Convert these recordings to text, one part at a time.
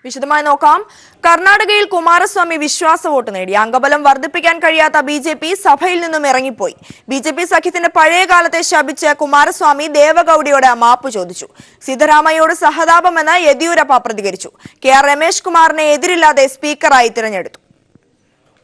വിശദമായി നോക്കാം. കർണാടകയിൽ കുമാരസ്വാമി വിശ്വാസ വോട്ട് നേടി. അംഗബലം വർദ്ധിപ്പിക്കാൻ കഴിയാത്ത ബി.ജെ.പി സഭയിൽ നിന്നും ഇറങ്ങിപ്പോയി. ബി.ജെ.പി സഖ്യത്തിന്റെ പഴയ കാലത്തെ ശപിച്ച് കുമാരസ്വാമി ദേവഗൌഡയോട് മാപ്പ് ചോദിച്ചു. സിദ്ധരാമയ്യയോട് സഹതാപമെന്ന് യെദ്യൂരപ്പ പ്രതികരിച്ചു. കെ.ആർ. രമേശ് കുമാറിനെ എതിരില്ലാതെ സ്പീക്കറായി തിരഞ്ഞെടുത്തു.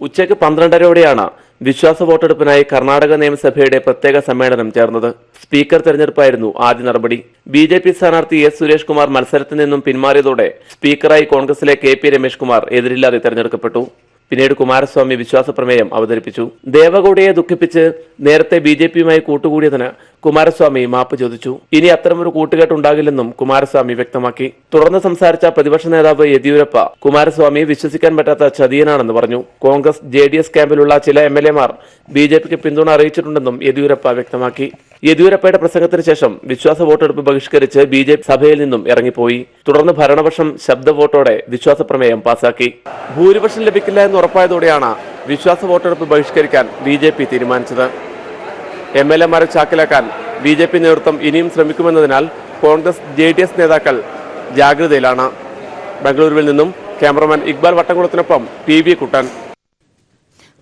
ഉച്ചയ്ക്ക് 12:30യോടെയാണ് വിശ്വാസ വോട്ടെടുപ്പിനായി കർണാടക നിയമസഭയുടെ പ്രത്യേക സമ്മേളനം ചേർന്നത്. സ്പീക്കർ തെരഞ്ഞെടുപ്പായിരുന്നു ആദ്യ നടപടി. ബി.ജെ.പി സ്ഥാനാർത്ഥി എസ് സുരേഷ് കുമാർ മത്സരത്തിൽ നിന്നും പിന്മാറിയതോടെ സ്പീക്കറായി കോൺഗ്രസിലെ കെ.പി. രമേശ് കുമാർ എതിരില്ലാതെ തെരഞ്ഞെടുക്കപ്പെട്ടു. പിന്നീട് കുമാരസ്വാമി വിശ്വാസ പ്രമേയം അവതരിപ്പിച്ചു. ദേവഗൌഡയെ ദുഃഖിപ്പിച്ച് നേരത്തെ ബി.ജെ.പിയുമായി കൂട്ടുകൂടിയതിന് കുമാരസ്വാമി മാപ്പ് ചോദിച്ചു. ഇനി അത്തരമൊരു കൂട്ടുകെട്ടുണ്ടാകില്ലെന്നും കുമാരസ്വാമി വ്യക്തമാക്കി. തുടർന്ന് സംസാരിച്ച പ്രതിപക്ഷ നേതാവ് യെദ്യൂരപ്പ കുമാരസ്വാമി വിശ്വസിക്കാൻ പറ്റാത്ത ചതിയനാണെന്ന് പറഞ്ഞു. കോൺഗ്രസ് ജെ.ഡി.എസ് ക്യാമ്പിലുള്ള ചില എം.എൽ.എമാർ ബി.ജെ.പിക്ക് പിന്തുണ അറിയിച്ചിട്ടുണ്ടെന്നും യെദ്യൂരപ്പ വ്യക്തമാക്കി. യെദ്യൂരപ്പയുടെ പ്രസംഗത്തിന് ശേഷം വിശ്വാസ വോട്ടെടുപ്പ് ബഹിഷ്കരിച്ച് ബി.ജെ.പി സഭയിൽ നിന്നും ഇറങ്ങിപ്പോയി. തുടർന്ന് ഭരണപക്ഷം ശബ്ദ വോട്ടോടെ വിശ്വാസ പ്രമേയം പാസാക്കി. ഭൂരിപക്ഷം ലഭിക്കില്ല എന്ന് ഉറപ്പായതോടെയാണ് വിശ്വാസ വോട്ടെടുപ്പ് ബഹിഷ്കരിക്കാൻ ബി.ജെ.പി തീരുമാനിച്ചത്. എം.എൽ.എമാരെ ചാക്കിലാക്കാൻ ബി.ജെ.പി നേതൃത്വം ഇനിയും ശ്രമിക്കുമെന്നതിനാൽ കോൺഗ്രസ് ജെ.ഡി.എസ് നേതാക്കൾ ജാഗ്രതയിലാണ്. ബംഗളൂരുവിൽ നിന്നും ക്യാമറമാൻ ഇക്ബാൽ വട്ടംകുളത്തിനൊപ്പം പി.വി. കുട്ടൻ.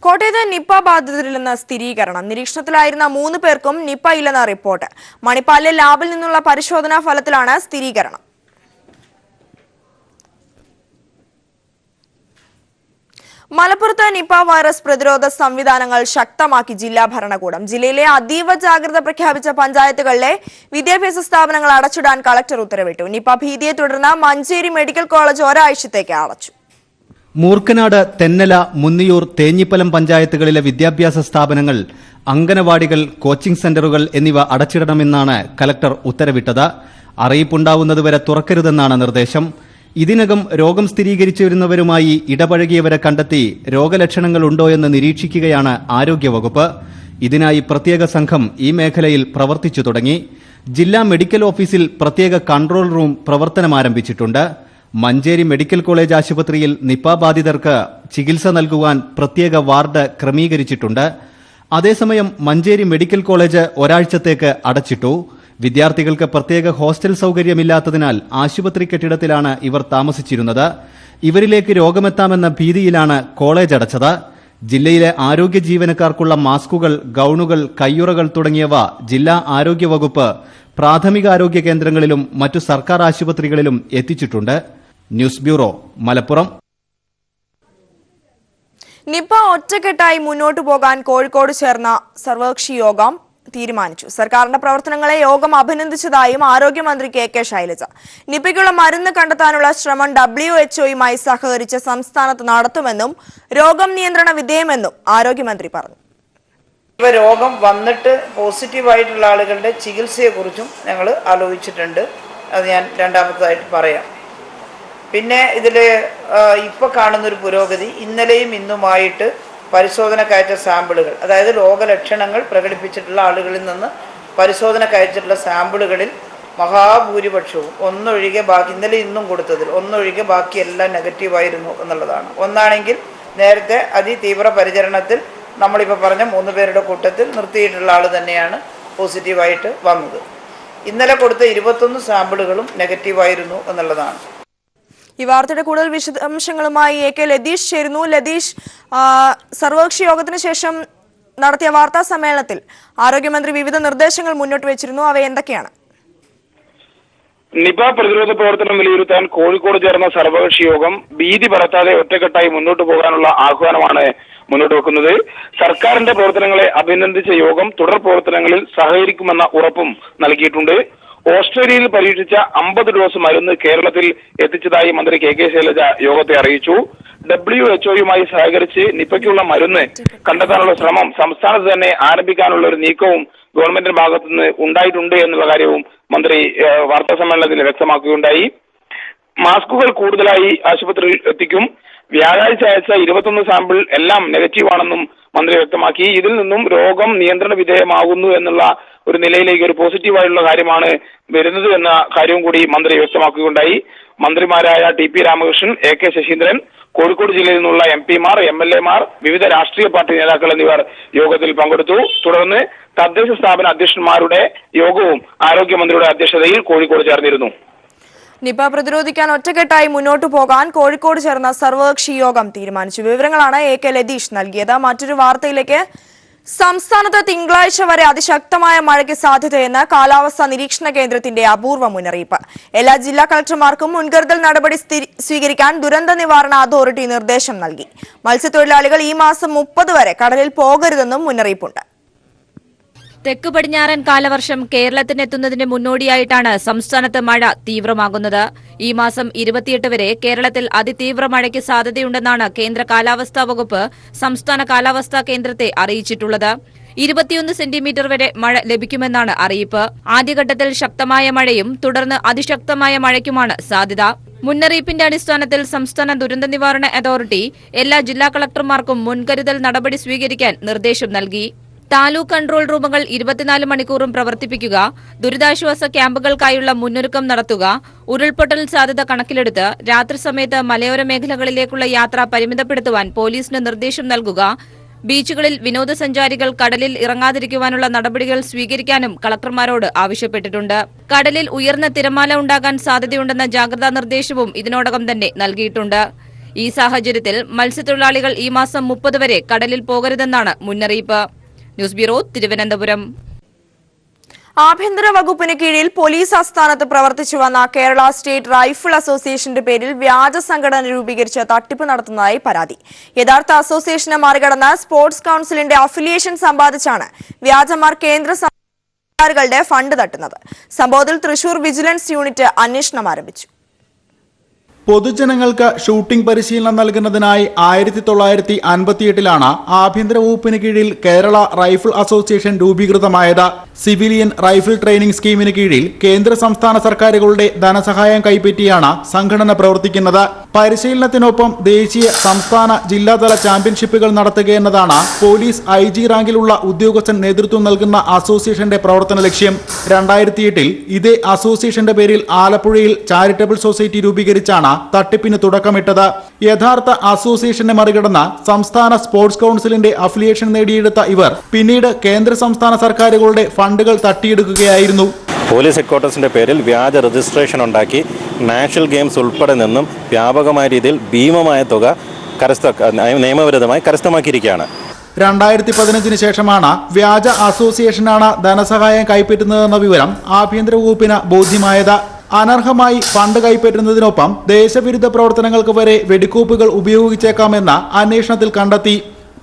കോട്ടയത്ത് നിപ്പ ബാധിതരില്ലെന്ന സ്ഥിരീകരണം. നിരീക്ഷണത്തിലായിരുന്ന 3 പേർക്കും നിപ്പ ഇല്ലെന്ന റിപ്പോർട്ട്. മണിപ്പാലിലെ ലാബിൽ നിന്നുള്ള പരിശോധനാ ഫലത്തിലാണ് സ്ഥിരീകരണം. മലപ്പുറത്ത് നിപ്പ വൈറസ് പ്രതിരോധ സംവിധാനങ്ങൾ ശക്തമാക്കി ജില്ലാ ഭരണകൂടം. ജില്ലയിലെ അതീവ ജാഗ്രത പ്രഖ്യാപിച്ച പഞ്ചായത്തുകളിലെ വിദ്യാഭ്യാസ സ്ഥാപനങ്ങൾ അടച്ചിടാൻ കളക്ടർ ഉത്തരവിട്ടു. നിപ്പ ഭീതിയെ തുടർന്ന് മഞ്ചേരി മെഡിക്കൽ കോളേജ് ഒരാഴ്ചത്തേക്ക് അടച്ചു. മൂർക്കനാട്, തെന്നല, മുന്നിയൂർ, തേഞ്ഞിപ്പലം പഞ്ചായത്തുകളിലെ വിദ്യാഭ്യാസ സ്ഥാപനങ്ങൾ, അംഗനവാടികൾ, കോച്ചിംഗ് സെന്ററുകൾ എന്നിവ അടച്ചിടണമെന്നാണ് കലക്ടർ ഉത്തരവിട്ടത്. അറിയിപ്പുണ്ടാവുന്നതുവരെ തുറക്കരുതെന്നാണ് നിർദ്ദേശം. ഇതിനകം രോഗം സ്ഥിരീകരിച്ചിരുന്നവരുമായി ഇടപഴകിയവരെ കണ്ടെത്തി രോഗലക്ഷണങ്ങൾ ഉണ്ടോയെന്ന് നിരീക്ഷിക്കുകയാണ് ആരോഗ്യവകുപ്പ്. ഇതിനായി പ്രത്യേക സംഘം ഈ മേഖലയിൽ പ്രവർത്തിച്ചു തുടങ്ങി. ജില്ലാ മെഡിക്കൽ ഓഫീസിൽ പ്രത്യേക കൺട്രോൾ റൂം പ്രവർത്തനമാരംഭിച്ചിട്ടുണ്ട്. മഞ്ചേരി മെഡിക്കൽ കോളേജ് ആശുപത്രിയിൽ നിപ ബാധിതർക്ക് ചികിത്സ നൽകുവാൻ പ്രത്യേക വാർഡ് ക്രമീകരിച്ചിട്ടുണ്ട്. അതേസമയം മഞ്ചേരി മെഡിക്കൽ കോളേജ് ഒരാഴ്ചത്തേക്ക് അടച്ചിട്ടു. വിദ്യാർത്ഥികൾക്ക് പ്രത്യേക ഹോസ്റ്റൽ സൌകര്യമില്ലാത്തതിനാൽ ആശുപത്രി കെട്ടിടത്തിലാണ് ഇവർ താമസിച്ചിരുന്നത്. ഇവരിലേക്ക് രോഗമെത്താമെന്ന ഭീതിയിലാണ് കോളേജ് അടച്ചത്. ജില്ലയിലെ ആരോഗ്യ ജീവനക്കാർക്കുള്ള മാസ്കുകൾ, ഗൌണുകൾ, കയ്യുറകൾ തുടങ്ങിയവ ജില്ലാ ആരോഗ്യവകുപ്പ് പ്രാഥമികാരോഗ്യ കേന്ദ്രങ്ങളിലും മറ്റു സർക്കാർ ആശുപത്രികളിലും എത്തിച്ചിട്ടുണ്ട്. News bureau, Malappuram. നിപ ഒറ്റക്കെട്ടായി മുന്നോട്ടു പോകാൻ കോഴിക്കോട് ചേർന്ന സർവകക്ഷി യോഗം തീരുമാനിച്ചു. സർക്കാരിന്റെ പ്രവർത്തനങ്ങളെ യോഗം അഭിനന്ദിച്ചതായും ആരോഗ്യമന്ത്രി കെ ശൈലജ. നിപയ്ക്കുള്ള മരുന്ന് കണ്ടെത്താനുള്ള ശ്രമം WHO സഹകരിച്ച് സംസ്ഥാനത്ത് നടത്തുമെന്നും രോഗം നിയന്ത്രണ വിധേയമെന്നും ആരോഗ്യമന്ത്രി പറഞ്ഞു. രോഗം വന്നിട്ട് പോസിറ്റീവായിട്ടുള്ള ആളുകളുടെ ചികിത്സയെക്കുറിച്ചും ഞങ്ങൾ ആലോചിച്ചിട്ടുണ്ട്. അത് ഞാൻ രണ്ടാമതായിട്ട് പറയാം. പിന്നെ ഇതിൽ ഇപ്പോൾ കാണുന്നൊരു പുരോഗതി, ഇന്നലെയും ഇന്നുമായിട്ട് പരിശോധനക്കയച്ച സാമ്പിളുകൾ, അതായത് രോഗലക്ഷണങ്ങൾ പ്രകടിപ്പിച്ചിട്ടുള്ള ആളുകളിൽ നിന്ന് പരിശോധനക്കയച്ചിട്ടുള്ള സാമ്പിളുകളിൽ മഹാഭൂരിപക്ഷവും ഒന്നൊഴികെ ബാക്കി, ഇന്നലെ ഇന്നും കൊടുത്തതിൽ ഒന്നൊഴികെ ബാക്കി എല്ലാം നെഗറ്റീവായിരുന്നു എന്നുള്ളതാണ്. ഒന്നാണെങ്കിൽ നേരത്തെ അതിതീവ്ര പരിചരണത്തിൽ നമ്മളിപ്പോൾ പറഞ്ഞ 3 പേരുടെ കൂട്ടത്തിൽ നിർത്തിയിട്ടുള്ള ആൾ തന്നെയാണ് പോസിറ്റീവായിട്ട് വന്നത്. ഇന്നലെ കൊടുത്ത 21 സാമ്പിളുകളും നെഗറ്റീവായിരുന്നു എന്നുള്ളതാണ്. ഈ വാർത്തയുടെ കൂടുതൽ വിശദാംശങ്ങളുമായി AK ലതീഷ് ചേരുന്നു. ലതീഷ്, സർവകക്ഷി യോഗത്തിന് ശേഷം നടത്തിയ വാർത്താ സമ്മേളനത്തിൽ ആരോഗ്യമന്ത്രി വിവിധ നിർദ്ദേശങ്ങൾ മുന്നോട്ട് വെച്ചിരുന്നു. അവ എന്തൊക്കെയാണ്? നിപ പ്രതിരോധ പ്രവർത്തനം വിലയിരുത്താൻ കോഴിക്കോട് ചേർന്ന സർവകക്ഷി യോഗം ഭീതി പരത്താതെ ഒറ്റക്കെട്ടായി മുന്നോട്ട് പോകാനുള്ള ആഹ്വാനമാണ് മുന്നോട്ട് വെക്കുന്നത്. സർക്കാരിന്റെ പ്രവർത്തനങ്ങളെ അഭിനന്ദിച്ച യോഗം തുടർ പ്രവർത്തനങ്ങളിൽ സഹകരിക്കുമെന്ന ഉറപ്പും നൽകിയിട്ടുണ്ട്. ഓസ്ട്രേലിയയിൽ പരീക്ഷിച്ച 50 ഡോസ് മരുന്ന് കേരളത്തിൽ എത്തിച്ചതായി മന്ത്രി കെ ശൈലജ യോഗത്തെ അറിയിച്ചു. WHO സഹകരിച്ച് നിപയ്ക്കുള്ള മരുന്ന് കണ്ടെത്താനുള്ള ശ്രമം സംസ്ഥാനത്ത് തന്നെ ആരംഭിക്കാനുള്ള ഒരു നീക്കവും ഗവൺമെന്റിന്റെ ഭാഗത്തുനിന്ന് ഉണ്ടായിട്ടുണ്ട് എന്നുള്ള കാര്യവും മന്ത്രി വാർത്താ സമ്മേളനത്തിൽ വ്യക്തമാക്കുകയുണ്ടായി. മാസ്കുകൾ കൂടുതലായി ആശുപത്രിയിൽ എത്തിക്കും. വ്യാഴാഴ്ച അയച്ച 21 സാമ്പിൾ എല്ലാം നെഗറ്റീവാണെന്നും മന്ത്രി വ്യക്തമാക്കി. ഇതിൽ നിന്നും രോഗം നിയന്ത്രണ വിധേയമാകുന്നു എന്നുള്ള ഒരു നിലയിലേക്ക് ഒരു പോസിറ്റീവായിട്ടുള്ള കാര്യമാണ് വരുന്നത് എന്ന കാര്യവും കൂടി മന്ത്രി വ്യക്തമാക്കുകയുണ്ടായി. മന്ത്രിമാരായ TP രാമകൃഷ്ണൻ, AK ശശീന്ദ്രൻ, കോഴിക്കോട് ജില്ലയിൽ നിന്നുള്ള MP-മാർ, MLA-മാർ, വിവിധ രാഷ്ട്രീയ പാർട്ടി നേതാക്കൾ എന്നിവർ യോഗത്തിൽ പങ്കെടുത്തു. തുടർന്ന് തദ്ദേശ സ്ഥാപന അധ്യക്ഷന്മാരുടെ യോഗവും ആരോഗ്യമന്ത്രിയുടെ അധ്യക്ഷതയിൽ കോഴിക്കോട് ചേർന്നിരുന്നു. നിപ പ്രതിരോധിക്കാൻ ഒറ്റക്കെട്ടായി മുന്നോട്ടു പോകാൻ കോഴിക്കോട് ചേർന്ന സർവകക്ഷി യോഗം തീരുമാനിച്ചു. വിവരങ്ങളാണ് AK ലതീഷ് നൽകിയത്. മറ്റൊരു വാർത്തയിലേക്ക്. സംസ്ഥാനത്ത് തിങ്കളാഴ്ച വരെ അതിശക്തമായ മഴയ്ക്ക് സാധ്യതയെന്ന് കാലാവസ്ഥാ നിരീക്ഷണ കേന്ദ്രത്തിന്റെ അപൂർവ മുന്നറിയിപ്പ്. എല്ലാ ജില്ലാ കളക്ടർമാർക്കും മുൻകരുതൽ നടപടി സ്വീകരിക്കാൻ ദുരന്ത നിവാരണ അതോറിറ്റി നിർദ്ദേശം നൽകി. മത്സ്യത്തൊഴിലാളികൾ ഈ മാസം 30 വരെ കടലിൽ പോകരുതെന്നും മുന്നറിയിപ്പുണ്ട്. തെക്ക് പടിഞ്ഞാറൻ കാലവർഷം കേരളത്തിനെത്തുന്നതിന് മുന്നോടിയായിട്ടാണ് സംസ്ഥാനത്ത് മഴ തീവ്രമാകുന്നത്. ഈ മാസം 28 വരെ കേരളത്തിൽ അതിതീവ്ര മഴയ്ക്ക് സാധ്യതയുണ്ടെന്നാണ് കേന്ദ്ര കാലാവസ്ഥാ വകുപ്പ് സംസ്ഥാന കാലാവസ്ഥാ കേന്ദ്രത്തെ അറിയിച്ചിട്ടുള്ളത്. 21 സെന്റിമീറ്റർ വരെ മഴ ലഭിക്കുമെന്നാണ് അറിയിപ്പ്. ആദ്യഘട്ടത്തിൽ ശക്തമായ മഴയും തുടർന്ന് അതിശക്തമായ മഴയ്ക്കുമാണ് സാധ്യത. മുന്നറിയിപ്പിന്റെ അടിസ്ഥാനത്തിൽ സംസ്ഥാന ദുരന്ത നിവാരണ അതോറിറ്റി എല്ലാ ജില്ലാ കളക്ടർമാർക്കും മുൻകരുതൽ നടപടി സ്വീകരിക്കാൻ നിർദ്ദേശം നൽകി. താലൂക്ക് കൺട്രോൾ റൂമുകൾ 24 മണിക്കൂറും പ്രവർത്തിപ്പിക്കുക, ദുരിതാശ്വാസ ക്യാമ്പുകൾക്കായുള്ള മുന്നൊരുക്കം നടത്തുക, ഉരുൾപൊട്ടൽ സാധ്യത കണക്കിലെടുത്ത് രാത്രി സമയത്ത് മലയോര മേഖലകളിലേക്കുള്ള യാത്ര പരിമിതപ്പെടുത്തുവാൻ പോലീസിന് നിർദ്ദേശം നൽകുക, ബീച്ചുകളിൽ വിനോദസഞ്ചാരികൾ കടലിൽ ഇറങ്ങാതിരിക്കുവാനുള്ള നടപടികൾ സ്വീകരിക്കാനും കളക്ടർമാരോട് ആവശ്യപ്പെട്ടിട്ടുണ്ട്. കടലിൽ ഉയർന്ന തിരമാല ഉണ്ടാകാൻ സാധ്യതയുണ്ടെന്ന ജാഗ്രതാ നിർദ്ദേശവും ഇതിനോടകം തന്നെ നൽകിയിട്ടുണ്ട്. ഈ സാഹചര്യത്തിൽ മത്സ്യത്തൊഴിലാളികൾ ഈ മാസം 30 വരെ കടലിൽ പോകരുതെന്നാണ് മുന്നറിയിപ്പ്. News bureau, Thiruvananthapuram. ആഭ്യന്തര വകുപ്പിന് കീഴിൽ പോലീസ് ആസ്ഥാനത്ത് പ്രവർത്തിച്ചു വന്ന കേരള സ്റ്റേറ്റ് റൈഫിൾ അസോസിയേഷന്റെ പേരിൽ വ്യാജ സംഘടന രൂപീകരിച്ച് തട്ടിപ്പ് നടത്തുന്നതായി പരാതി. യഥാർത്ഥ അസോസിയേഷനെ മറികടന്ന് സ്പോർട്സ് കൌൺസിലിന്റെ അഫിലിയേഷൻ സമ്പാദിച്ചാണ് വ്യാജമാർ കേന്ദ്ര സർക്കാരുകളുടെ ഫണ്ട് തട്ടുന്നത്. സംഭവത്തിൽ തൃശൂർ വിജിലൻസ് യൂണിറ്റ് അന്വേഷണം ആരംഭിച്ചു. പൊതുജനങ്ങൾക്ക് ഷൂട്ടിംഗ് പരിശീലനം നൽകുന്നതിനായി 1958 ആഭ്യന്തര വകുപ്പിന് കീഴിൽ കേരള റൈഫിൾ അസോസിയേഷൻ രൂപീകൃതമായത്. സിവിലിയൻ റൈഫിൾ ട്രെയിനിംഗ് സ്കീമിന് കീഴിൽ കേന്ദ്ര സംസ്ഥാന സർക്കാരുകളുടെ ധനസഹായം കൈപ്പറ്റിയാണ് സംഘടന പ്രവർത്തിക്കുന്നത്. പരിശീലനത്തിനൊപ്പം ദേശീയ, സംസ്ഥാന, ജില്ലാതല ചാമ്പ്യൻഷിപ്പുകൾ നടത്തുകയെന്നതാണ് പോലീസ് IG റാങ്കിലുള്ള ഉദ്യോഗസ്ഥൻ നേതൃത്വം നൽകുന്ന അസോസിയേഷന്റെ പ്രവർത്തന ലക്ഷ്യം. 2008 ഇതേ അസോസിയേഷന്റെ പേരിൽ ആലപ്പുഴയിൽ ചാരിറ്റബിൾ സൊസൈറ്റി രൂപീകരിച്ചാണ് തട്ടിപ്പിന് തുടക്കമിട്ടത്. യഥാർത്ഥ അസോസിയേഷനെ മറികടന്ന സംസ്ഥാന സ്പോർട്സ് കൌൺസിലിന്റെ അഫിലിയേഷൻ നേടിയെടുത്ത ഇവർ പിന്നീട് കേന്ദ്ര സംസ്ഥാന സർക്കാരുകളുടെ ഫണ്ടുകൾ തട്ടിയെടുക്കുകയായിരുന്നു. പോലീസ് ഹെഡ്ക്വാർട്ടേഴ്സിന്റെ പേരിൽ വ്യാജ രജിസ്ട്രേഷൻ ഉണ്ടാക്കി നാഷണൽ ഗെയിംസ് ഉൾപ്പെടെ നിന്നും വ്യാപകമായ രീതിയിൽ ഭീമമായ തുക നിയമവിരുദ്ധമായി കരസ്ഥമാക്കിയിരിക്കുകയാണ്. 2015 ശേഷമാണ് വ്യാജ അസോസിയേഷനാണ് ധനസഹായം കൈപ്പറ്റുന്നതെന്ന വിവരം ആഭ്യന്തര വകുപ്പിന് ബോധ്യമായത്. അനർഹമായി ഫണ്ട് കൈപ്പറ്റുന്നതിനൊപ്പം ദേശവിരുദ്ധ പ്രവർത്തനങ്ങൾക്ക് വരെ വെടിക്കോപ്പുകൾ ഉപയോഗിച്ചേക്കാമെന്ന് അന്വേഷണത്തിൽ കണ്ടെത്തി.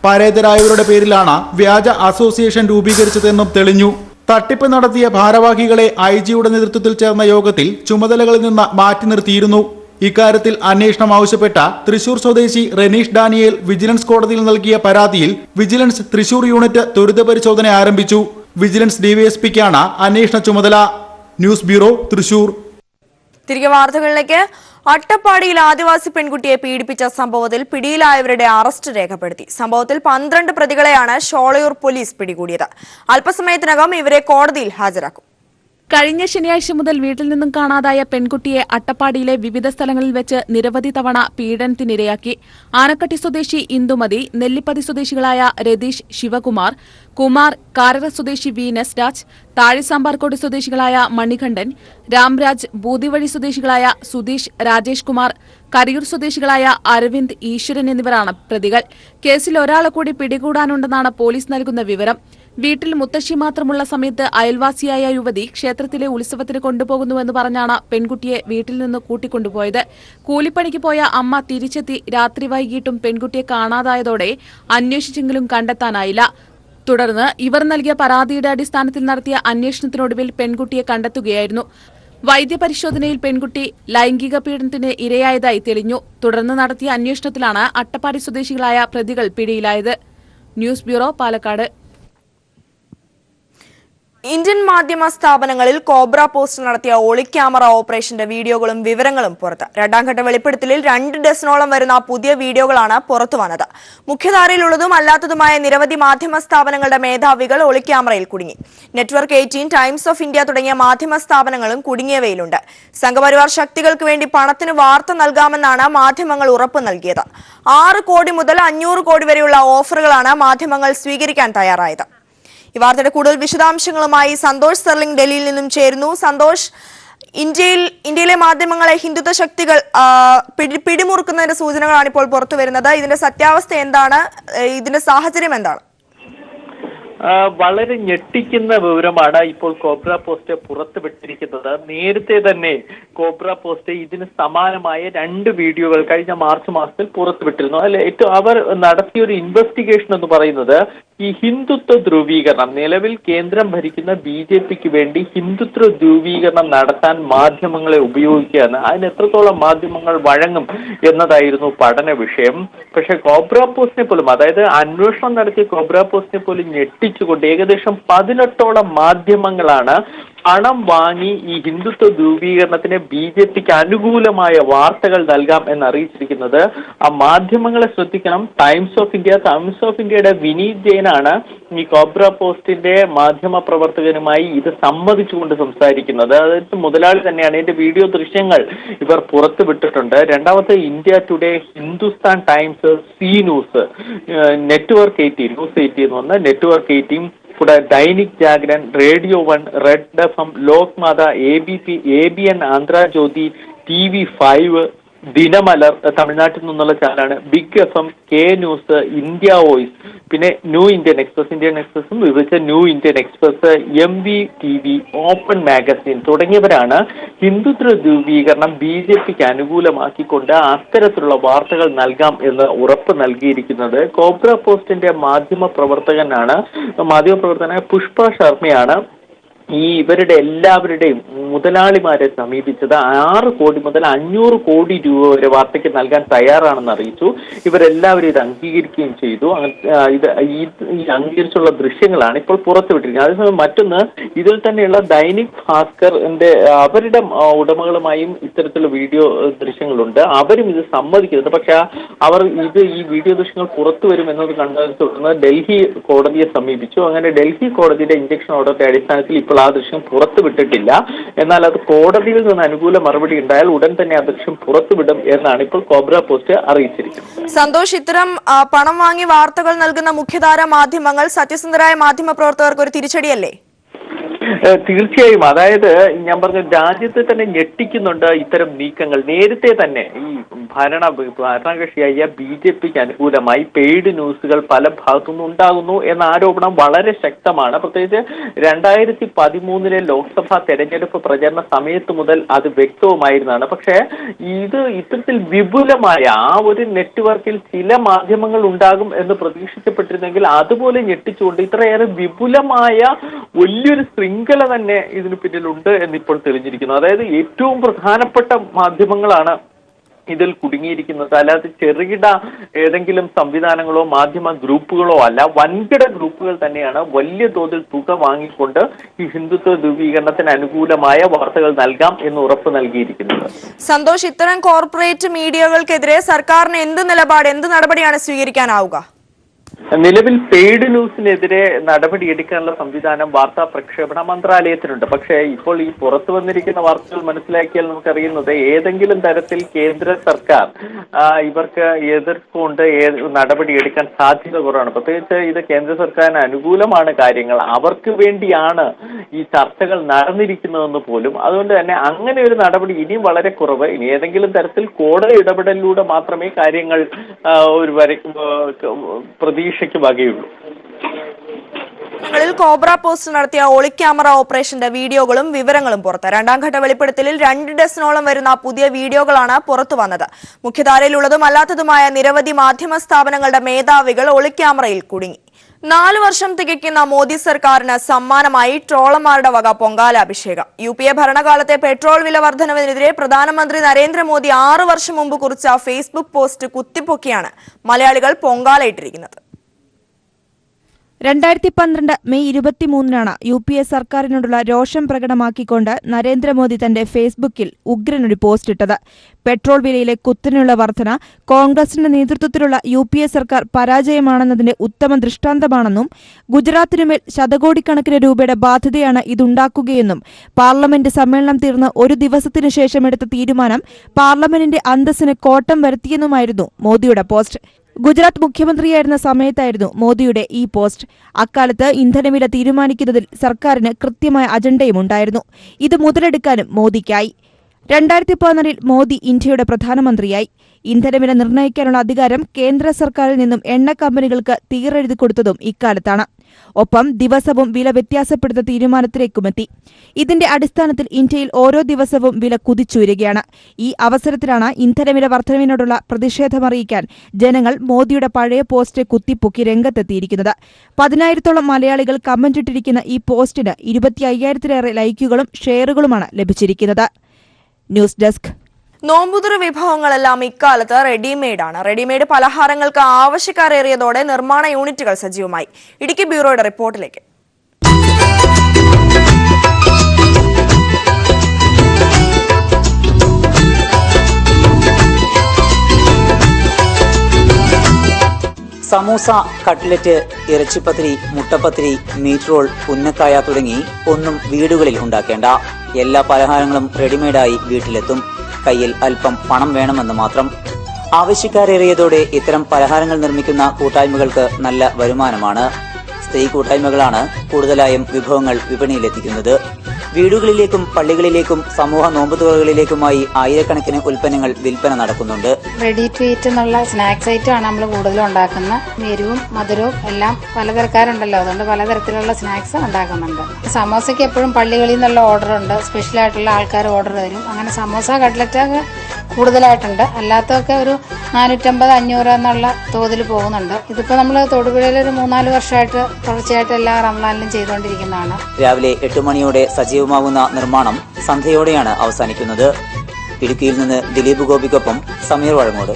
പരേതരായവരുടെ പേരിലാണ് വ്യാജ അസോസിയേഷൻ രൂപീകരിച്ചതെന്നും തെളിഞ്ഞു. തട്ടിപ്പ് നടത്തിയ ഭാരവാഹികളെ IG-യുടെ നേതൃത്വത്തിൽ ചേർന്ന യോഗത്തിൽ ചുമതലകളിൽ നിന്ന് മാറ്റി നിർത്തിയിരുന്നു. ഇക്കാര്യത്തിൽ അന്വേഷണം ആവശ്യപ്പെട്ട തൃശൂർ സ്വദേശി റെനീഷ് ഡാനിയേൽ വിജിലൻസ് കോടതിയിൽ നൽകിയ പരാതിയിൽ വിജിലൻസ് തൃശൂർ യൂണിറ്റ് ത്വരിത പരിശോധന ആരംഭിച്ചു. വിജിലൻസ് DYSPക്കാണ് അന്വേഷണ ചുമതല. News bureau, Thrissur. തിരികെ വാർത്തകളിലേക്ക്. അട്ടപ്പാടിയിൽ ആദിവാസി പെൺകുട്ടിയെ പീഡിപ്പിച്ച സംഭവത്തിൽ പിടിയിലായവരുടെ അറസ്റ്റ് രേഖപ്പെടുത്തി. സംഭവത്തിൽ 12 പ്രതികളെയാണ് ഷോളയൂർ പോലീസ് പിടികൂടിയത്. അല്പസമയത്തിനകം ഇവരെ കോടതിയിൽ ഹാജരാക്കും. കഴിഞ്ഞ ശനിയാഴ്ച മുതൽ വീട്ടിൽ നിന്നും കാണാതായ പെൺകുട്ടിയെ അട്ടപ്പാടിയിലെ വിവിധ സ്ഥലങ്ങളിൽ വെച്ച് നിരവധി തവണ പീഡനത്തിനിരയാക്കി. ആനക്കട്ടി സ്വദേശി ഇന്ദുമതി, നെല്ലിപ്പതി സ്വദേശികളായ രതീഷ്, ശിവകുമാർ, കുമാർ, കാരറ സ്വദേശി വീനസ് രാജ്, താഴിസാമ്പാർക്കോട് സ്വദേശികളായ മണികണ്ഠൻ, രാംരാജ്, ബൂതിവഴി സ്വദേശികളായ സുധീഷ്, രാജേഷ് കുമാർ, കരിയൂർ സ്വദേശികളായ അരവിന്ദ്, ഈശ്വരൻ എന്നിവരാണ് പ്രതികൾ. കേസിൽ ഒരാളെ കൂടി പിടികൂടാനുണ്ടെന്നാണ് പോലീസ് നൽകുന്ന വിവരം. വീട്ടിൽ മുത്തശ്ശി മാത്രമുള്ള സമയത്ത് അയൽവാസിയായ യുവതി ക്ഷേത്രത്തിലെ ഉത്സവത്തിന് കൊണ്ടുപോകുന്നുവെന്ന് പറഞ്ഞാണ് പെൺകുട്ടിയെ വീട്ടിൽ നിന്ന് കൂട്ടിക്കൊണ്ടുപോയത്. കൂലിപ്പണിക്ക് പോയ അമ്മ തിരിച്ചെത്തി രാത്രി വൈകിട്ടും പെൺകുട്ടിയെ കാണാതായതോടെ അന്വേഷിച്ചെങ്കിലും കണ്ടെത്താനായില്ല. തുടർന്ന് ഇവർ നൽകിയ പരാതിയുടെ അടിസ്ഥാനത്തിൽ നടത്തിയ അന്വേഷണത്തിനൊടുവിൽ പെൺകുട്ടിയെ കണ്ടെത്തുകയായിരുന്നു. വൈദ്യപരിശോധനയിൽ പെൺകുട്ടി ലൈംഗിക പീഡനത്തിന് ഇരയായതായി തെളിഞ്ഞു. തുടർന്ന് നടത്തിയ അന്വേഷണത്തിലാണ് അട്ടപ്പാടി സ്വദേശികളായ പ്രതികൾ പിടിയിലായത്. News bureau, Palakkad. ഇന്ത്യൻ മാധ്യമ സ്ഥാപനങ്ങളിൽ കോബ്ര പോസ്റ്റ് നടത്തിയ ഒളിക്യാമറ ഓപ്പറേഷന്റെ വീഡിയോകളും വിവരങ്ങളും പുറത്ത്. രണ്ടാംഘട്ട വെളിപ്പെടുത്തലിൽ 2 ഡസനോളം വരുന്ന പുതിയ വീഡിയോകളാണ് പുറത്തു വന്നത്. മുഖ്യധാരയിലുള്ളതും അല്ലാത്തതുമായ നിരവധി മാധ്യമ സ്ഥാപനങ്ങളുടെ മേധാവികൾ ഒളിക്യാമറയിൽ കുടുങ്ങി. നെറ്റ്വർക്ക് 18, ടൈംസ് ഓഫ് ഇന്ത്യ തുടങ്ങിയ മാധ്യമ സ്ഥാപനങ്ങളും കുടുങ്ങിയവയിലുണ്ട്. സംഘപരിവാർ ശക്തികൾക്ക് വേണ്ടി പണത്തിന് വാർത്ത നൽകാമെന്നാണ് മാധ്യമങ്ങൾ ഉറപ്പ് നൽകിയത്. 6 കോടി മുതൽ 500 കോടി വരെയുള്ള ഓഫറുകളാണ് മാധ്യമങ്ങൾ സ്വീകരിക്കാൻ തയ്യാറായത്. ഈ വാർത്തയുടെ കൂടുതൽ വിശദാംശങ്ങളുമായി സന്തോഷ് സെർലിംഗ് ഡൽഹിയിൽ നിന്നും ചേരുന്നു. സന്തോഷ്, ഇന്ത്യയിലെ മാധ്യമങ്ങളെ ഹിന്ദുത്വ ശക്തികൾ പിടിമുറുക്കുന്നതിന്റെ സൂചനകളാണ് ഇപ്പോൾ പുറത്തു വരുന്നത്. ഇതിന്റെ സത്യാവസ്ഥ എന്താണ്? ഇതിന്റെ സാഹചര്യം എന്താണ്? വളരെ ഞെട്ടിക്കുന്ന വിവരമാണ് ഇപ്പോൾ കോബ്ര പോസ്റ്റ് പുറത്തുവിട്ടിരിക്കുന്നത്. നേരത്തെ തന്നെ കോബ്ര പോസ്റ്റ് ഇതിന് സമാനമായ 2 വീഡിയോകൾ കഴിഞ്ഞ മാർച്ച് മാസത്തിൽ പുറത്തുവിട്ടിരുന്നു. അതിൽ അവർ നടത്തിയ ഒരു ഇൻവെസ്റ്റിഗേഷൻ എന്ന് പറയുന്നത് ഈ ഹിന്ദുത്വ ധ്രുവീകരണം, നിലവിൽ കേന്ദ്രം ഭരിക്കുന്ന BJPക്ക് വേണ്ടി ഹിന്ദുത്വ ധ്രുവീകരണം നടത്താൻ മാധ്യമങ്ങളെ ഉപയോഗിക്കുകയാണ്. അതിന് എത്രത്തോളം മാധ്യമങ്ങൾ വഴങ്ങും എന്നതായിരുന്നു പഠന വിഷയം. പക്ഷെ കോബ്ര പോസ്റ്റിനെ പോലും, അതായത് അന്വേഷണം നടത്തിയ കോബ്ര പോസ്റ്റിനെ പോലും ഞെട്ടിച്ചുകൊണ്ട് ഏകദേശം 18ഓളം മാധ്യമങ്ങളാണ് പണം വാങ്ങി ഈ ഹിന്ദുത്വ ധ്രുവീകരണത്തിന് BJPക്ക് അനുകൂലമായ വാർത്തകൾ നൽകാം എന്നറിയിച്ചിരിക്കുന്നത്. ആ മാധ്യമങ്ങളെ ശ്രദ്ധിക്കണം. ടൈംസ് ഓഫ് ഇന്ത്യയുടെ വിനീത് ജെയിനാണ് ഈ കോബ്ര പോസ്റ്റിന്റെ മാധ്യമ പ്രവർത്തകനുമായി ഇത് സമ്മതിച്ചുകൊണ്ട് സംസാരിക്കുന്നത്. അതായത് മുതലാളി തന്നെയാണ്. ഇതിന്റെ വീഡിയോ ദൃശ്യങ്ങൾ ഇവർ പുറത്തുവിട്ടിട്ടുണ്ട്. രണ്ടാമത്തെ India Today, Hindustan Times, Zee News, Network 80, News 80 എന്ന് പറഞ്ഞ നെറ്റ്വർക്ക് 80, കൂടെ Dainik Jagran, Radio 1, Red FM, Lokmat, ABN Andhra Jyothi, TV5, Dinamalar തമിഴ്നാട്ടിൽ നിന്നുള്ള ചാനലാണ്, Big FM, K News, India Voice, പിന്നെ ന്യൂ ഇന്ത്യൻ എക്സ്പ്രസും വിവരിച്ച New Indian Express, MVTV, Open Magazine തുടങ്ങിയവരാണ് ഹിന്ദുത്വ ധ്രുവീകരണം BJPക്ക് അനുകൂലമാക്കിക്കൊണ്ട് അത്തരത്തിലുള്ള വാർത്തകൾ നൽകാം എന്ന് ഉറപ്പ് നൽകിയിരിക്കുന്നത്. കോബ്ര പോസ്റ്റിന്റെ മാധ്യമപ്രവർത്തകനായ പുഷ്പ ശർമ്മയാണ് ഇവരുടെ എല്ലാവരുടെയും മുതലാളിമാരെ സമീപിച്ചത്. 6 കോടി മുതൽ 500 കോടി രൂപ വരെ വാർത്തയ്ക്ക് നൽകാൻ തയ്യാറാണെന്ന് അറിയിച്ചു. ഇവരെല്ലാവരും ഇത് അംഗീകരിക്കുകയും ചെയ്തു. ഈ അംഗീകരിച്ചുള്ള ദൃശ്യങ്ങളാണ് ഇപ്പോൾ പുറത്തുവിട്ടിരിക്കുന്നത്. അതേസമയം മറ്റൊന്ന്, ഇതിൽ തന്നെയുള്ള ദൈനിക് ഭാസ്കറിന്റെ അവരുടെ ഉടമകളുമായും ഇത്തരത്തിലുള്ള വീഡിയോ ദൃശ്യങ്ങളുണ്ട്. അവരും ഇത് സമ്മതിക്കുന്നത്. പക്ഷെ അവർ ഈ വീഡിയോ ദൃശ്യങ്ങൾ പുറത്തു വരും എന്നത് കണ്ടതിനെ തുടർന്ന് ഡൽഹി കോടതിയെ സമീപിച്ചു. അങ്ങനെ ഡൽഹി കോടതിയുടെ ഇഞ്ചക്ഷൻ ഓർഡറിന്റെ അടിസ്ഥാനത്തിൽ ഇപ്പോൾ ആ ദൃശ്യം പുറത്തുവിട്ടിട്ടില്ല. എന്നാൽ അത് കോടതിയിൽ നിന്ന് അനുകൂല മറുപടി ഉണ്ടായാൽ ഉടൻ തന്നെ ആ ദൃശ്യം പുറത്തുവിടും എന്നാണ് ഇപ്പോൾ കോബ്ര പോസ്റ്റ് അറിയിച്ചിരിക്കുന്നത്. സന്തോഷ്, ഇത്തരം പണം വാങ്ങി വാർത്തകൾ നൽകുന്ന മുഖ്യധാര മാധ്യമങ്ങൾ സത്യസന്ധരായ മാധ്യമ പ്രവർത്തകർക്ക് ഒരു തിരിച്ചടിയല്ലേ? തീർച്ചയായും. അതായത് ഞാൻ പറഞ്ഞ രാജ്യത്തെ തന്നെ ഞെട്ടിക്കുന്നുണ്ട് ഇത്തരം നീക്കങ്ങൾ. നേരത്തെ തന്നെ ഈ ഭരണകക്ഷിയായ BJPക്ക് അനുകൂലമായി പെയ്ഡ് ന്യൂസുകൾ പല ഭാഗത്തുനിന്നും ഉണ്ടാകുന്നു എന്ന ആരോപണം വളരെ ശക്തമാണ്. പ്രത്യേകിച്ച് 2013 ലോക്സഭാ തെരഞ്ഞെടുപ്പ് പ്രചരണ സമയത്ത് മുതൽ അത് വ്യക്തവുമായിരുന്നതാണ്. പക്ഷേ ഇത്തരത്തിൽ വിപുലമായ ആ ഒരു നെറ്റ്വർക്കിൽ ചില മാധ്യമങ്ങൾ ഉണ്ടാകും എന്ന് പ്രതീക്ഷിക്കപ്പെട്ടിരുന്നെങ്കിൽ അതുപോലെ ഞെട്ടിച്ചുകൊണ്ട് ഇത്രയേറെ വിപുലമായ വലിയൊരു ശൃംഖല തന്നെ ഇതിന് പിന്നിലുണ്ട് എന്നിപ്പോൾ തെളിഞ്ഞിരിക്കുന്നു. അതായത് ഏറ്റവും പ്രധാനപ്പെട്ട മാധ്യമങ്ങളാണ് ഇതിൽ കുടുങ്ങിയിരിക്കുന്നത്. അല്ലാതെ ചെറുകിട ഏതെങ്കിലും സംവിധാനങ്ങളോ മാധ്യമ ഗ്രൂപ്പുകളോ അല്ല, വൻകിട ഗ്രൂപ്പുകൾ തന്നെയാണ് വലിയ തോതിൽ തുക വാങ്ങിക്കൊണ്ട് ഈ ഹിന്ദുത്വ ധ്രുവീകരണത്തിന് അനുകൂലമായ വാർത്തകൾ നൽകാം എന്ന് ഉറപ്പ് നൽകിയിരിക്കുന്നത്. സന്തോഷ്, ഇത്തരം കോർപ്പറേറ്റ് മീഡിയകൾക്കെതിരെ സർക്കാരിന് എന്ത് നടപടിയാണ് സ്വീകരിക്കാനാവുക? നിലവിൽ പെയ്ഡ് ന്യൂസിനെതിരെ നടപടിയെടുക്കാനുള്ള സംവിധാനം വാർത്താ പ്രക്ഷേപണ മന്ത്രാലയത്തിനുണ്ട്. പക്ഷേ ഇപ്പോൾ ഈ പുറത്തു വന്നിരിക്കുന്ന വാർത്തകൾ മനസ്സിലാക്കിയാൽ നമുക്കറിയുന്നത് ഏതെങ്കിലും തരത്തിൽ കേന്ദ്ര സർക്കാർ ഇവർക്ക് എതിർക്കൊണ്ട് നടപടിയെടുക്കാൻ സാധ്യത കുറവാണ്. പ്രത്യേകിച്ച് ഇത് കേന്ദ്ര സർക്കാരിന് അനുകൂലമാണ് കാര്യങ്ങൾ, അവർക്ക് വേണ്ടിയാണ് ഈ ചർച്ചകൾ നടന്നിരിക്കുന്നതെന്ന് പോലും. അതുകൊണ്ട് തന്നെ അങ്ങനെ ഒരു നടപടി ഇനിയും വളരെ കുറവ്. ഇനി ഏതെങ്കിലും തരത്തിൽ കോടതി ഇടപെടലിലൂടെ മാത്രമേ കാര്യങ്ങൾ പ്രതീക്ഷയ്ക്ക് വകയുള്ളൂ. കോബ്ര പോസ്റ്റ് നടത്തിയ ഒളിക്യാമറ ഓപ്പറേഷന്റെ വീഡിയോകളും വിവരങ്ങളും പുറത്ത്. 2ാം ഘട്ട വെളിപ്പെടുത്തലിൽ 2 ഡസനോളം വരുന്ന പുതിയ വീഡിയോകളാണ് പുറത്തു വന്നത്. മുഖ്യധാരയിലുള്ളതും അല്ലാത്തതുമായ നിരവധി മാധ്യമ സ്ഥാപനങ്ങളുടെ മേധാവികൾ ഒളിക്യാമറയിൽ കുടുങ്ങി. 4 വർഷം തികയ്ക്കുന്ന മോദി സർക്കാരിന് സമ്മാനമായി ട്രോളർമാരുടെ വക പൊങ്കാലാഭിഷേകം. UPA ഭരണകാലത്തെ പെട്രോൾ വില വർധനവിനെതിരെ പ്രധാനമന്ത്രി നരേന്ദ്രമോദി 6 വർഷം മുമ്പ് കുറിച്ച ഫേസ്ബുക്ക് പോസ്റ്റ് കുത്തിപ്പൊക്കിയാണ് മലയാളികൾ പൊങ്കാലയിട്ടിരിക്കുന്നത്. 2012 മെയ് 23-നാണ് UPA സർക്കാരിനോടുള്ള രോഷം പ്രകടമാക്കിക്കൊണ്ട് നരേന്ദ്രമോദി തന്റെ ഫേസ്ബുക്കിൽ ഉഗ്രനൊരു പോസ്റ്റ് ഇട്ടത്. പെട്രോൾ വിലയിലെ കുത്തനെയുള്ള വർധന കോൺഗ്രസിന്റെ നേതൃത്വത്തിലുള്ള UPA സർക്കാർ പരാജയമാണെന്നതിന്റെ ഉത്തമ ദൃഷ്ടാന്തമാണെന്നും ഗുജറാത്തിനുമേൽ ശതകോടിക്കണക്കിന് രൂപയുടെ ബാധ്യതയാണ് ഇതുണ്ടാക്കുകയെന്നും പാർലമെന്റ് സമ്മേളനം തീർന്ന് ഒരു ദിവസത്തിനു ശേഷം എടുത്ത തീരുമാനം പാർലമെന്റിന്റെ അന്തസ്സിന് കോട്ടം വരുത്തിയെന്നുമായിരുന്നു മോദിയുടെ പോസ്റ്റ്. ഗുജറാത്ത് മുഖ്യമന്ത്രിയായിരുന്ന സമയത്തായിരുന്നു മോദിയുടെ ഈ പോസ്റ്റ്. അക്കാലത്ത് ഇന്ധനവില തീരുമാനിക്കുന്നതിൽ സർക്കാരിന് കൃത്യമായ അജണ്ടയുമുണ്ടായിരുന്നു. ഇത് മുതലെടുക്കാനും മോദിക്കായി. 2014 മോദി ഇന്ത്യയുടെ പ്രധാനമന്ത്രിയായി. ഇന്ധനവില നിർണ്ണയിക്കാനുള്ള അധികാരം കേന്ദ്ര സർക്കാരിൽ നിന്നും എണ്ണ കമ്പനികൾക്ക് തീരെഴുതി കൊടുത്തതും ഇക്കാലത്താണ്. ഒപ്പം ദിവസവും വില വ്യത്യാസപ്പെടുന്ന തീരുമാനത്തിലേക്കുമെത്തി. ഇതിന്റെ അടിസ്ഥാനത്തിൽ ഇന്ത്യയിൽ ഓരോ ദിവസവും വില കുതിച്ചുയരുകയാണ്. ഈ അവസരത്തിലാണ് ഇന്ധനവില വർധനവിനോടുള്ള പ്രതിഷേധമറിയിക്കാൻ ജനങ്ങൾ മോദിയുടെ പഴയ പോസ്റ്റ് കുത്തിപ്പൊക്കി രംഗത്തെത്തിയിരിക്കുന്നത്. 10,000-ഓളം മലയാളികൾ കമന്റിട്ടിരിക്കുന്ന ഈ പോസ്റ്റിന് 25,000-ലേറെ ലൈക്കുകളും ഷെയറുകളുമാണ് ലഭിച്ചിരിക്കുന്നത്. News desk. നോമ്പുതുറ വിഭവങ്ങളെല്ലാം ഇക്കാലത്ത് റെഡിമെയ്ഡാണ്. റെഡിമെയ്ഡ് പലഹാരങ്ങൾക്ക് ആവശ്യക്കാരേറിയതോടെ നിർമ്മാണ യൂണിറ്റുകൾ സജീവമായി. ഇടുക്കി ബ്യൂറോയുടെ റിപ്പോർട്ടിലേക്ക്. സമൂസ, കട്ട്ലറ്റ്, ഇറച്ചിപ്പത്തിരി, മുട്ടപ്പത്തിരി, മീറ്റ് റോൾ, ഉന്നക്കായ തുടങ്ങി ഒന്നും വീടുകളിൽ ഉണ്ടാക്കേണ്ട. എല്ലാ പലഹാരങ്ങളും റെഡിമെയ്ഡായി വീട്ടിലെത്തും. കയ്യിൽ അല്പം പണം വേണമെന്ന് മാത്രം. ആവശ്യക്കാരേറിയതോടെ ഇത്തരം പലഹാരങ്ങൾ നിർമ്മിക്കുന്ന കൂട്ടായ്മകൾക്ക് നല്ല വരുമാനമാണ്. സ്ത്രീ കൂട്ടായ്മകളാണ് കൂടുതലായും വിഭവങ്ങൾ വിപണിയിലെത്തിക്കുന്നത്. വീടുകളിലേക്കും പള്ളികളിലേക്കും സമൂഹ നോമ്പുതുറകളിലേക്കുമായി ആയിരക്കണക്കിന് ഉൽപ്പന്നങ്ങൾ വിൽപ്പന നടക്കുന്നുണ്ട്. റെഡി ടു ഈറ്റ് എന്നുള്ള സ്നാക്സ് ഐറ്റം ആണ് നമ്മൾ കൂടുതലും ഉണ്ടാക്കുന്നത്. എരിവും മധുരവും എല്ലാം പലതരക്കാരുണ്ടല്ലോ, അതുകൊണ്ട് പലതരത്തിലുള്ള സ്നാക്സ് ഉണ്ടാക്കുന്നുണ്ട്. സമോസയ്ക്ക് എപ്പോഴും പള്ളികളിൽ നിന്നുള്ള ഓർഡർ ഉണ്ട്. സ്പെഷ്യലായിട്ടുള്ള ആൾക്കാർ ഓർഡർ തരും. അങ്ങനെ സമോസ, കട്ട്ലറ്റ് കൂടുതലായിട്ടുണ്ട്. അല്ലാത്തതൊക്കെ ഒരു 450-500 എന്നുള്ള തോതിൽ പോകുന്നുണ്ട്. ഇതിപ്പോൾ നമ്മൾ തൊടുപുഴയിൽ ഒരു 3-4 വർഷമായിട്ട് തുടർച്ചയായിട്ട് എല്ലാ റമദാനിലും ചെയ്തുകൊണ്ടിരിക്കുന്നതാണ്. രാവിലെ 8 മണിയോടെ സജീവമാകുന്ന നിർമ്മാണം സന്ധ്യയോടെയാണ് അവസാനിക്കുന്നത്. ഇടുക്കിയിൽ നിന്ന് ദിലീപ് ഗോപിക്കൊപ്പം സമീർ വഴങ്ങോട്.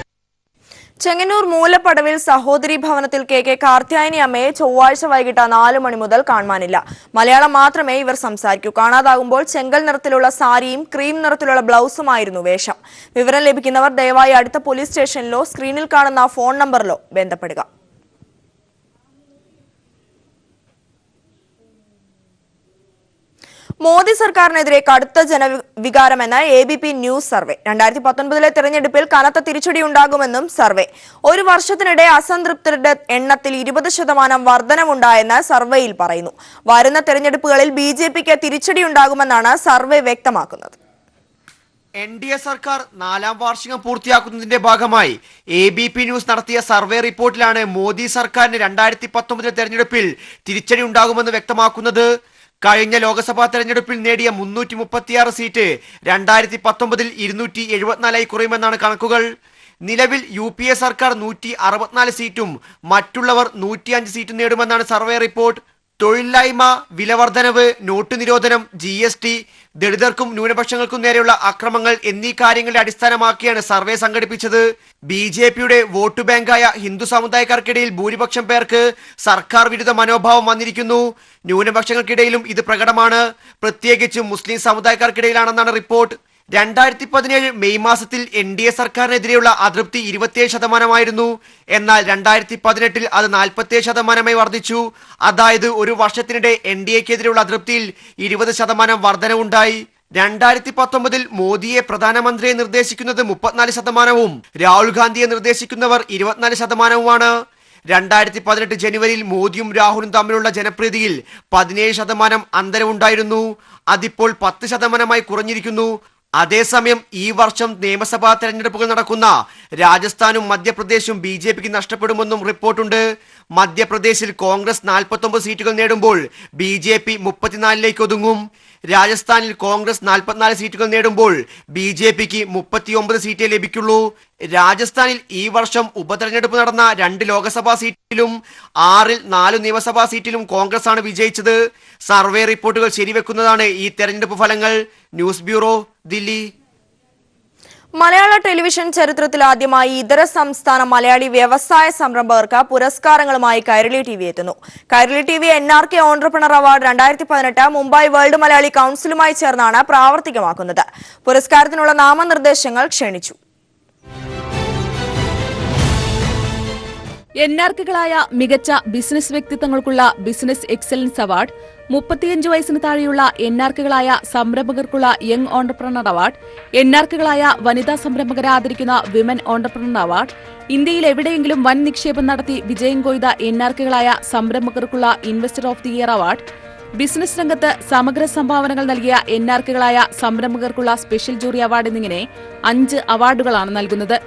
ചെങ്ങന്നൂർ മൂലപ്പടവിൽ സഹോദരി ഭവനത്തിൽ കെ കാർത്യായനി അമ്മയെ ചൊവ്വാഴ്ച വൈകിട്ട് 4 മണി മുതൽ കാണുവാനില്ല. മലയാളം മാത്രമേ ഇവർ സംസാരിക്കൂ. കാണാതാകുമ്പോൾ ചെങ്കൽ നിറത്തിലുള്ള സാരിയും ക്രീം നിറത്തിലുള്ള ബ്ലൗസുമായിരുന്നു വേഷം. വിവരം ലഭിക്കുന്നവർ ദയവായി അടുത്ത പോലീസ് സ്റ്റേഷനിലോ സ്ക്രീനിൽ കാണുന്ന ഫോൺ നമ്പറിലോ ബന്ധപ്പെടുക. മോദി സർക്കാരിനെതിരെ കടുത്ത ജനവികാരമെന്ന് ABP ന്യൂസ് സർവേ. 2019 തെരഞ്ഞെടുപ്പിൽ കനത്ത തിരിച്ചടിയുണ്ടാകുമെന്നും സർവേ. ഒരു വർഷത്തിനിടെ അസംതൃപ്തരുടെ എണ്ണത്തിൽ 20% വർധനവുണ്ടായെന്ന് സർവേയിൽ പറയുന്നു. വരുന്ന തെരഞ്ഞെടുപ്പുകളിൽ BJPക്ക് തിരിച്ചടിയുണ്ടാകുമെന്നാണ് സർവേ വ്യക്തമാക്കുന്നത്. NDA സർക്കാർ 4ാം വാർഷികം പൂർത്തിയാക്കുന്നതിന്റെ ഭാഗമായി ABP ന്യൂസ് നടത്തിയ സർവേ റിപ്പോർട്ടിലാണ് മോദി സർക്കാരിന് 2019 തെരഞ്ഞെടുപ്പിൽ തിരിച്ചടി ഉണ്ടാകുമെന്ന് വ്യക്തമാക്കുന്നത്. കഴിഞ്ഞ ലോക്സഭാ തെരഞ്ഞെടുപ്പിൽ നേടിയ 336 സീറ്റ് 2019 274 കുറയുമെന്നാണ് കണക്കുകൾ. നിലവിൽ UPA സർക്കാർ 164 സീറ്റും മറ്റുള്ളവർ 105 സീറ്റും നേടുമെന്നാണ് സർവേ റിപ്പോർട്ട്. തൊഴിലില്ലായ്മ, വിലവർദ്ധനവ്, നോട്ട് നിരോധനം, GST, ദളിതർക്കും ന്യൂനപക്ഷങ്ങൾക്കും നേരെയുള്ള അക്രമങ്ങൾ എന്നീ കാര്യങ്ങളെ അടിസ്ഥാനമാക്കിയാണ് സർവേ സംഘടിപ്പിച്ചത്. BJPയുടെ വോട്ട് ബാങ്കായ ഹിന്ദു സമുദായക്കാർക്കിടയിൽ ഭൂരിപക്ഷം പേർക്ക് സർക്കാർ വിരുദ്ധ മനോഭാവം വന്നിരിക്കുന്നു. ന്യൂനപക്ഷങ്ങൾക്കിടയിലും ഇത് പ്രകടമാണ്. പ്രത്യേകിച്ചും മുസ്ലിം സമുദായക്കാർക്കിടയിലാണെന്നാണ് റിപ്പോർട്ട്. 2017 മെയ് മാസത്തിൽ NDA സർക്കാരിനെതിരെയുള്ള അതൃപ്തി 27%. എന്നാൽ 2018 അത് 47% വർദ്ധിച്ചു. അതായത് ഒരു വർഷത്തിനിടെ NDAക്കെതിരെയുള്ള അതൃപ്തിയിൽ 20% വർധനവുണ്ടായി. 2019 മോദിയെ പ്രധാനമന്ത്രിയെ നിർദ്ദേശിക്കുന്നത് 34%, രാഹുൽ ഗാന്ധിയെ നിർദ്ദേശിക്കുന്നവർ 24%. 2018 ജനുവരിയിൽ മോദിയും രാഹുലും തമ്മിലുള്ള ജനപ്രീതിയിൽ 17% അന്തരമുണ്ടായിരുന്നു. അതിപ്പോൾ 10%-ആയി കുറഞ്ഞിരിക്കുന്നു. അതേസമയം ഈ വർഷം നിയമസഭാ തെരഞ്ഞെടുപ്പുകൾ നടക്കുന്ന രാജസ്ഥാനും മധ്യപ്രദേശും BJPക്ക് നഷ്ടപ്പെടുമെന്നും റിപ്പോർട്ടുണ്ട്. മധ്യപ്രദേശിൽ കോൺഗ്രസ് 49 സീറ്റുകൾ നേടുമ്പോൾ BJP 34ലേക്ക് ഒതുങ്ങും. രാജസ്ഥാനിൽ കോൺഗ്രസ് 44 സീറ്റുകൾ നേടുമ്പോൾ BJPക്ക് 39 സീറ്റേ ലഭിക്കുള്ളൂ. രാജസ്ഥാനിൽ ഈ വർഷം ഉപതെരഞ്ഞെടുപ്പ് നടന്ന 2 ലോക്സഭാ സീറ്റിലും 6-ൽ 4 നിയമസഭാ സീറ്റിലും കോൺഗ്രസ് ആണ് വിജയിച്ചത്. സർവേ റിപ്പോർട്ടുകൾ ശരിവെക്കുന്നതാണ് ഈ തെരഞ്ഞെടുപ്പ് ഫലങ്ങൾ. News bureau, Delhi. മലയാള ടെലിവിഷൻ ചരിത്രത്തിൽ ആദ്യമായി ഇതര സംസ്ഥാന മലയാളി വ്യവസായ സംരംഭകർക്ക് പുരസ്കാരങ്ങളുമായി കൈരളി TV എത്തുന്നു. Kairali TV NRK entrepreneur award 2018 Mumbai world Malayali കൌൺസിലുമായി ചേർന്നാണ് പ്രാവർത്തികമാക്കുന്നത്. പുരസ്കാരത്തിനുള്ള നാമനിർദ്ദേശങ്ങൾ ക്ഷണിച്ചു. NRKകളായ മികച്ച ബിസിനസ് വ്യക്തിത്വങ്ങൾക്കുള്ള ബിസിനസ് എക്സലൻസ് അവാർഡ്, 35 വയസ്സിന് താഴെയുള്ള NRKകളായ സംരംഭകർക്കുള്ള യങ് ഓൺട്രപ്രണർ അവാർഡ്, NRKകളായ വനിതാ സംരംഭകരെ ആദരിക്കുന്ന വിമൻ ഓൺട്രപ്രണർ അവാർഡ്, ഇന്ത്യയിൽ എവിടെയെങ്കിലും വൻ നിക്ഷേപം നടത്തി വിജയം കൊയ്ത എൻആർകെകളായ സംരംഭകർക്കുള്ള investor of the year award, business രംഗത്ത് സമഗ്ര സംഭാവനകൾ നൽകിയ എൻആർകെകളായ സംരംഭകർക്കുള്ള സ്പെഷ്യൽ ജൂറി അവാർഡ് എന്നിങ്ങനെ 5 അവാർഡുകളാണ് നൽകുന്നത്.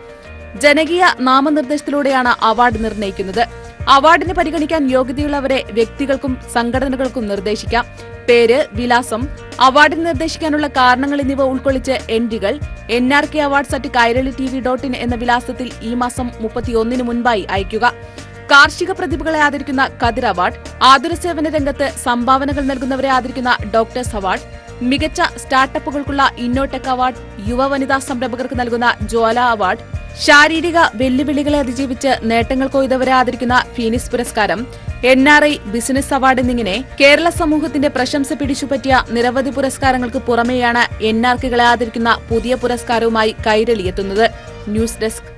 ജനകീയ നാമനിർദ്ദേശത്തിലൂടെയാണ് അവാർഡ് നിർണ്ണയിക്കുന്നത്. അവാർഡിന് പരിഗണിക്കാൻ യോഗ്യതയുള്ളവരെ വ്യക്തികൾക്കും സംഘടനകൾക്കും നിർദ്ദേശിക്കാം. പേര്, വിലാസം, അവാർഡിന് നിർദ്ദേശിക്കാനുള്ള കാരണങ്ങൾ എന്നിവ ഉൾക്കൊള്ളിച്ച് എൻട്രികൾ nrkawards@kairalitv.in എന്ന വിലാസത്തിൽ ഈ മാസം 31 മുൻപായി അയയ്ക്കുക. കാർഷിക പ്രതിഭകളെ ആദരിക്കുന്ന കതിർ അവാർഡ്, ആതുര സേവന രംഗത്ത് സംഭാവനകൾ നൽകുന്നവരെ ആദരിക്കുന്ന ഡോക്ടേഴ്സ് അവാർഡ്, മികച്ച സ്റ്റാർട്ടപ്പുകൾക്കുള്ള ഇന്നോടെക് അവാർഡ്, യുവ വനിതാ സംരംഭകർക്ക് നൽകുന്ന ജ്വാല അവാർഡ്, ശാരീരിക വെല്ലുവിളികളെ അതിജീവിച്ച് നേട്ടങ്ങൾ കൊയ്തവരെ ആദരിക്കുന്ന ഫീനിക്സ് പുരസ്കാരം, NRI ബിസിനസ് അവാർഡ് എന്നിങ്ങനെ കേരള സമൂഹത്തിന്റെ പ്രശംസ പിടിച്ചുപറ്റിയ നിരവധി പുരസ്കാരങ്ങൾക്ക് പുറമെയാണ് എൻആർകെകളെ ആദരിക്കുന്ന പുതിയ പുരസ്കാരവുമായി കൈരളി എത്തുന്നത്. News desk.